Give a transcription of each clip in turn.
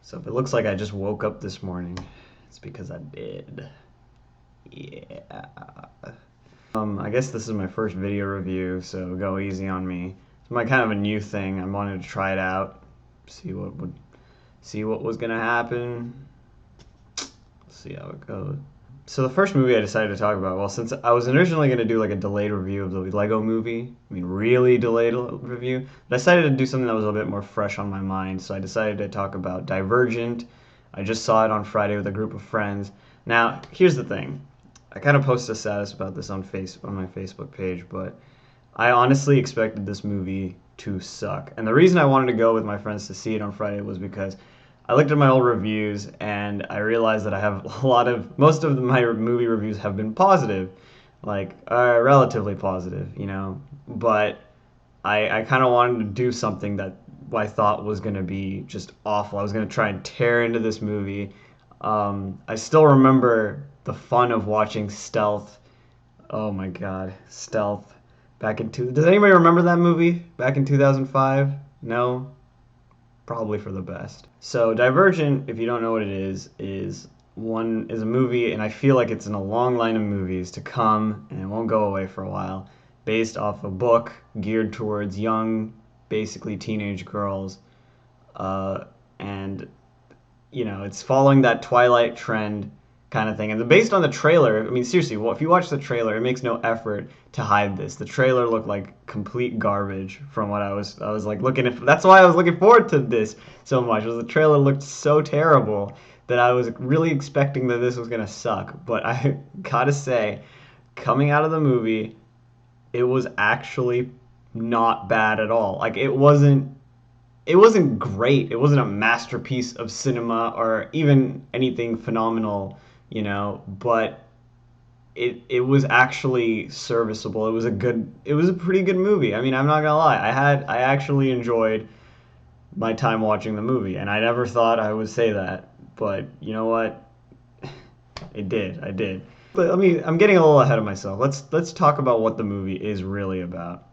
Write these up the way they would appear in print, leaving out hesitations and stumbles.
So if it looks like I just woke up this morning, it's because I did. Yeah. I guess this is my first video review, so go easy on me. It's my kind of a new thing. I wanted to try it out, see what was gonna happen. See how it goes. So the first movie I decided to talk about, well, since I was originally going to do like a delayed review of the Lego movie, I mean really delayed review, but I decided to do something that was a bit more fresh on my mind, so I decided to talk about Divergent. I just saw it on Friday with a group of friends. Now, here's the thing. I kind of posted a status about this on my Facebook page, but I honestly expected this movie to suck. And the reason I wanted to go with my friends to see it on Friday was because I looked at my old reviews and I realized that I have most of my movie reviews have been positive, like relatively positive, But I kind of wanted to do something that I thought was going to be just awful. I was going to try and tear into this movie. I still remember the fun of watching Stealth. Oh my God, Stealth. Does anybody remember that movie back in 2005? No? Probably for the best. So Divergent, if you don't know what it is a movie, and I feel like it's in a long line of movies to come, and it won't go away for a while, based off a book geared towards young, basically teenage girls, and it's following that Twilight trend kind of thing. And based on the trailer, I mean, seriously, if you watch the trailer, it makes no effort to hide this. The trailer looked like complete garbage from what I was like looking at. That's why I was looking forward to this so much. Was the trailer looked so terrible that I was really expecting that this was gonna suck. But I gotta say, coming out of the movie, it was actually not bad at all. Like it wasn't great. It wasn't a masterpiece of cinema or even anything phenomenal, but it was actually serviceable. It was a pretty good movie. I mean, I'm not gonna lie. I actually enjoyed my time watching the movie, and I never thought I would say that, but you know what? I did. But I'm getting a little ahead of myself. Let's talk about what the movie is really about.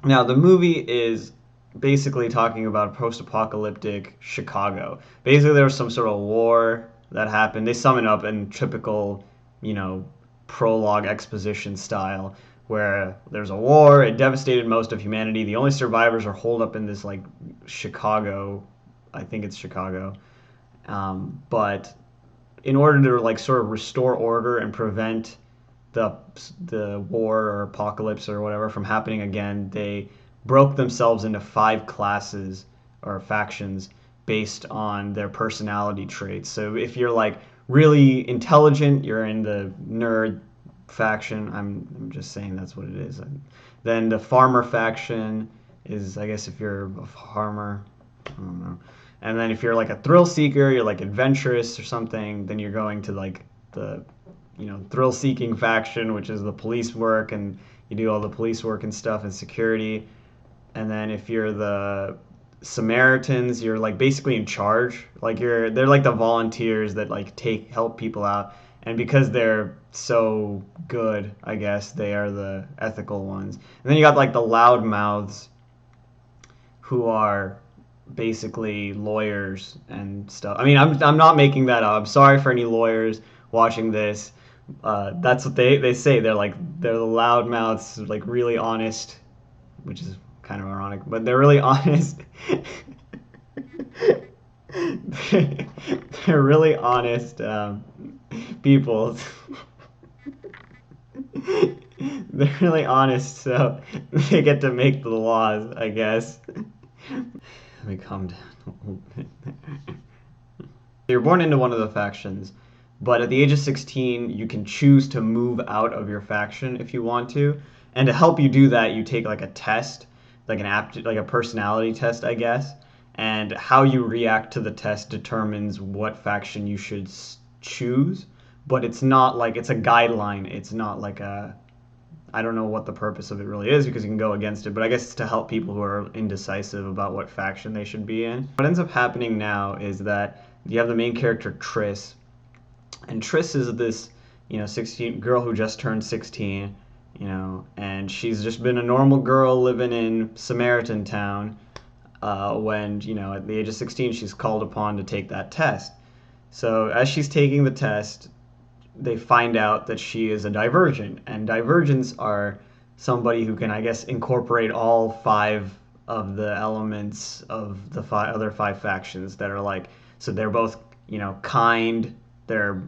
Now, the movie is basically talking about post-apocalyptic Chicago. Basically, there was some sort of war that happened. They sum it up in typical, you know, prologue exposition style, where there's a war. It devastated most of humanity. The only survivors are holed up in this like Chicago. I think it's Chicago. But in order to like sort of restore order and prevent the war or apocalypse or whatever from happening again, they broke themselves into 5 classes or factions based on their personality traits. So if you're like really intelligent, you're in the nerd faction. I'm just saying that's what it is. Then the farmer faction is, I guess, if you're a farmer, I don't know. And then if you're like a thrill seeker, you're like adventurous or something, then you're going to like the thrill seeking faction, which is the police work, and you do all the police work and stuff and security. And then if you're the Samaritans, you're like basically in charge. Like they're like the volunteers that like help people out. And because they're so good, I guess they are the ethical ones. And then you got like the loudmouths, who are basically lawyers and stuff. I mean, I'm not making that up. I'm sorry for any lawyers watching this. That's what they say. They're the loudmouths, like really honest, which is kind of ironic, but they're really honest. They're really honest people. They're really honest, so they get to make the laws, I guess. Let me calm down a little bit. You're born into one of the factions, but at the age of 16, you can choose to move out of your faction if you want to. And to help you do that, you take like a test, like like a personality test, I guess. And how you react to the test determines what faction you should choose. But it's not like it's a guideline. It's not like I don't know what the purpose of it really is because you can go against it, but I guess it's to help people who are indecisive about what faction they should be in. What ends up happening now is that you have the main character Triss, and Triss is this 16 girl who just turned 16, and she's just been a normal girl living in Samaritan Town, when, at the age of 16, she's called upon to take that test. So as she's taking the test, they find out that she is a divergent, and divergents are somebody who can, I guess, incorporate all 5 of the elements of the other 5 factions that are like, so they're both, kind, they're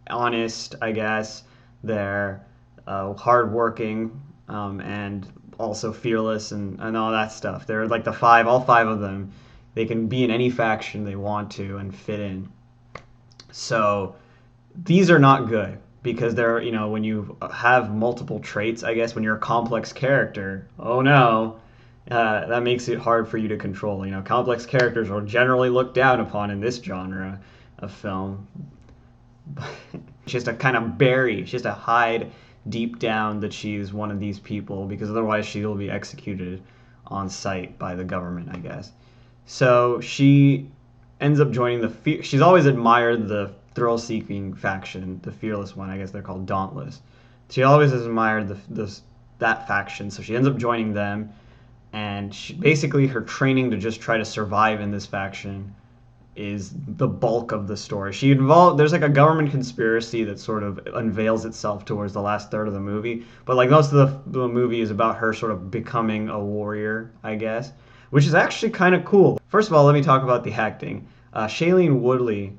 honest, I guess, they're hardworking, and also fearless, and all that stuff. They're like all 5 of them. They can be in any faction they want to and fit in. So these are not good because they're, when you have multiple traits, I guess, when you're a complex character, oh no, that makes it hard for you to control. Complex characters are generally looked down upon in this genre of film. She has to kind of bury, she has to hide deep down that she's one of these people, because otherwise she will be executed on sight by the government, I guess. So she ends up joining she's always admired the thrill-seeking faction, the fearless one. I guess they're called Dauntless. She always has admired that faction, so she ends up joining them, and basically her training to just try to survive in this faction is the bulk of the story. There's like a government conspiracy that sort of unveils itself towards the last third of the movie, but like most of the movie is about her sort of becoming a warrior, I guess, which is actually kind of cool. First of all, let me talk about the acting. Shailene Woodley,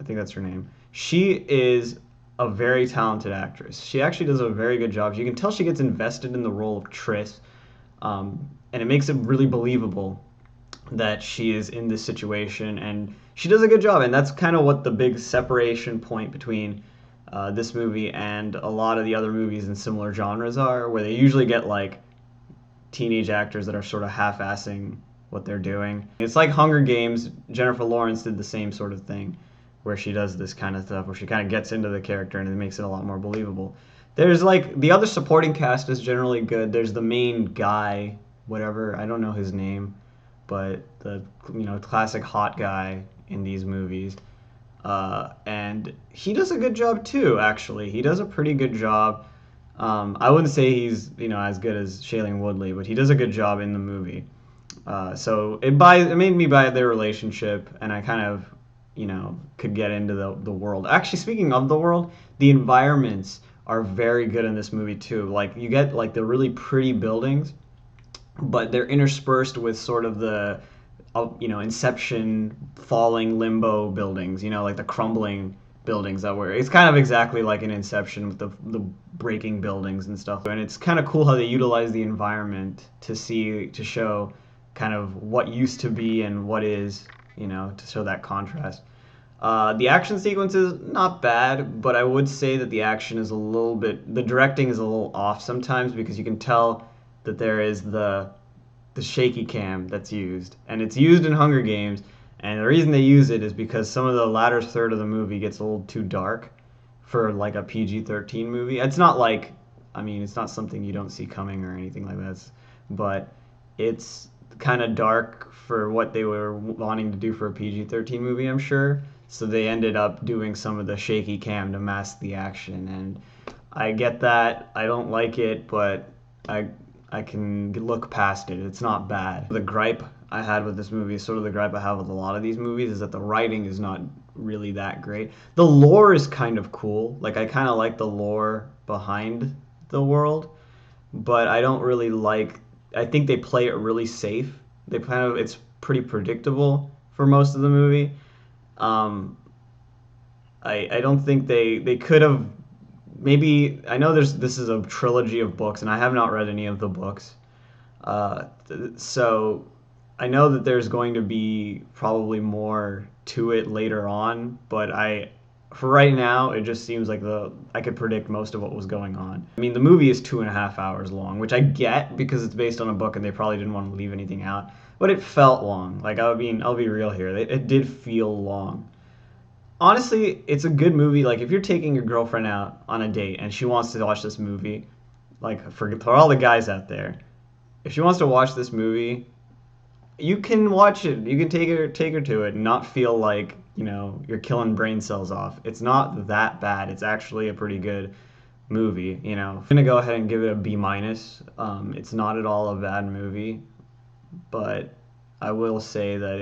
I think that's her name. She is a very talented actress. She actually does a very good job. You can tell she gets invested in the role of Triss, and it makes it really believable that she is in this situation, and she does a good job. And that's kind of what the big separation point between this movie and a lot of the other movies in similar genres are, where they usually get like teenage actors that are sort of half-assing what they're doing. It's like Hunger Games. Jennifer Lawrence did the same sort of thing, where she does this kind of stuff, where she kind of gets into the character and it makes it a lot more believable. There's like, the other supporting cast is generally good. There's the main guy, whatever, I don't know his name, but the classic hot guy in these movies, and he does a good job too. Actually, he does a pretty good job. I wouldn't say he's as good as Shailene Woodley, but he does a good job in the movie. So it made me buy their relationship, and I kind of could get into the world. Actually, speaking of the world, the environments are very good in this movie too. Like, you get like the really pretty buildings, but they're interspersed with sort of the Inception falling limbo buildings, like the crumbling buildings it's kind of exactly like an Inception with the breaking buildings and stuff. And it's kind of cool how they utilize the environment to show kind of what used to be and what is, to show that contrast. The action sequence is not bad, but I would say that the action is the directing is a little off sometimes, because you can tell that there is the shaky cam that's used, and it's used in Hunger Games, and the reason they use it is because some of the latter third of the movie gets a little too dark for like a PG-13 movie. It's not like, it's not something you don't see coming or anything like that, but it's kind of dark for what they were wanting to do for a PG-13 movie, I'm sure. So they ended up doing some of the shaky cam to mask the action, and I get that. I don't like it, but I can look past it. It's not bad. The gripe I had with this movie is sort of the gripe I have with a lot of these movies, is that the writing is not really that great. The lore is kind of cool. Like, I kind of like the lore behind the world, but I don't really I think they play it really safe. It's pretty predictable for most of the movie. I don't think they could have, maybe, I know this is a trilogy of books, and I have not read any of the books. So I know that there's going to be probably more to it later on, but for right now, it just seems like I could predict most of what was going on. The movie is 2.5 hours long, which I get because it's based on a book and they probably didn't want to leave anything out, but it felt long. Like, I'll be real here. It did feel long. Honestly, it's a good movie. Like, if you're taking your girlfriend out on a date and she wants to watch this movie, like, for all the guys out there, if she wants to watch this movie, you can watch it. You can take her to it and not feel like, you're killing brain cells off. It's not that bad. It's actually a pretty good movie, I'm gonna go ahead and give it a B-. It's not at all a bad movie, but I will say that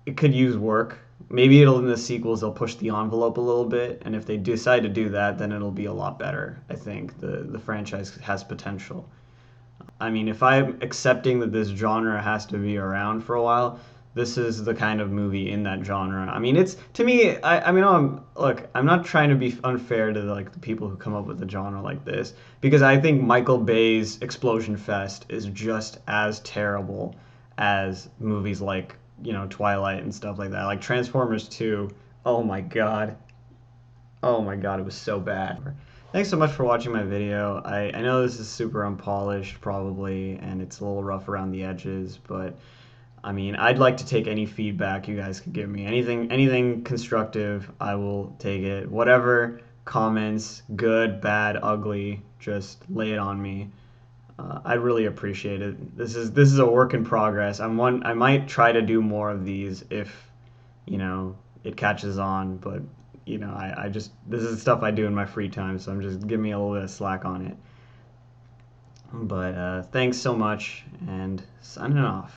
it could use work. Maybe it'll in the sequels they'll push the envelope a little bit, and if they decide to do that, then it'll be a lot better. I think the franchise has potential. I mean, if I'm accepting that this genre has to be around for a while, this is the kind of movie in that genre. I mean, it's to me. I mean, look, I'm not trying to be unfair to the people who come up with a genre like this because I think Michael Bay's Explosion Fest is just as terrible as movies like Twilight and stuff like that. Like Transformers 2. Oh my god. Oh my god, it was so bad. Thanks so much for watching my video. I know this is super unpolished probably, and it's a little rough around the edges, but I mean, I'd like to take any feedback you guys could give me. Anything constructive, I will take it. Whatever comments, good, bad, ugly, just lay it on me. I'd really appreciate it. This is a work in progress. I might try to do more of these if it catches on, but I just this is stuff I do in my free time, so I'm just give me a little bit of slack on it. But thanks so much, and signing off.